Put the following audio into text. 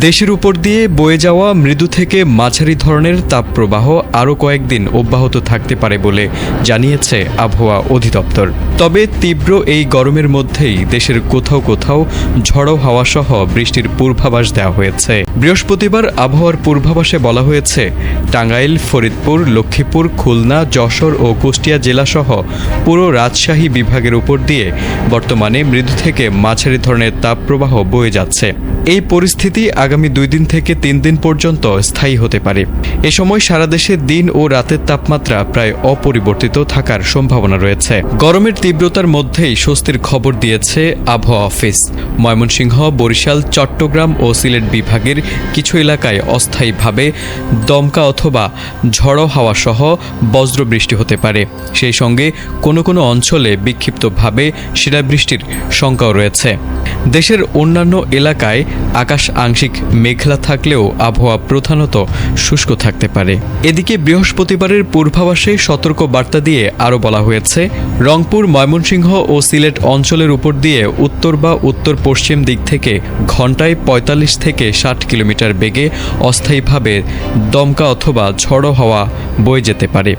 দেশের উপর দিয়ে বয়ে যাওয়া মৃদু থেকে মাঝারি ধরনের তাপপ্রবাহ আরও কয়েকদিন অব্যাহত থাকতে পারে বলে জানিয়েছে আবহাওয়া অধিদপ্তর। তবে তীব্র এই গরমের মধ্যেই দেশের কোথাও কোথাও ঝড়ো হাওয়াসহ বৃষ্টির পূর্বাভাস দেওয়া হয়েছে। বৃহস্পতিবার আবহাওয়ার পূর্বাভাসে বলা হয়েছে, টাঙ্গাইল, ফরিদপুর, লক্ষ্মীপুর, খুলনা, যশোর ও কুষ্টিয়া জেলাসহ পুরো রাজশাহী বিভাগের উপর দিয়ে বর্তমানে মৃদু থেকে মাঝারি ধরনের তাপপ্রবাহ বয়ে যাচ্ছে। এই পরিস্থিতি আগামী 2 দিন থেকে 3 দিন পর্যন্ত স্থায়ী হতে পারে। এ সময় সারা দেশে দিন ও রাতের তাপমাত্রা প্রায় অপরিবর্তিত থাকার সম্ভাবনা রয়েছে। গরমের তীব্রতার মধ্যেই স্বস্তির খবর দিয়েছে আবহাওয়া অফিস। ময়মনসিংহ, বরিশাল, চট্টগ্রাম ও সিলেট বিভাগের কিছু এলাকায় অস্থায়ীভাবে দমকা অথবা ঝড়ো হাওয়া সহ বজ্রবৃষ্টি হতে পারে। সেই সঙ্গে কোনো কোনো অঞ্চলে বিক্ষিপ্তভাবে শিলাবৃষ্টির শঙ্কাও রয়েছে। দেশের অন্যান্য এলাকায় আকাশ আংশিক মেঘলা থাকলেও আবহাওয়া প্রধানত শুষ্ক থাকতে পারে। এদিকে বৃহস্পতিবারের পূর্বাভাসে সতর্ক বার্তা দিয়ে আরও বলা হয়েছে, রংপুর, ময়মনসিংহ ও সিলেট অঞ্চলের উপর দিয়ে উত্তর বা উত্তর পশ্চিম দিক থেকে ঘণ্টায় 45 থেকে 60 কিলোমিটার বেগে অস্থায়ীভাবে দমকা অথবা ঝড়ো হাওয়া বয়ে যেতে পারে।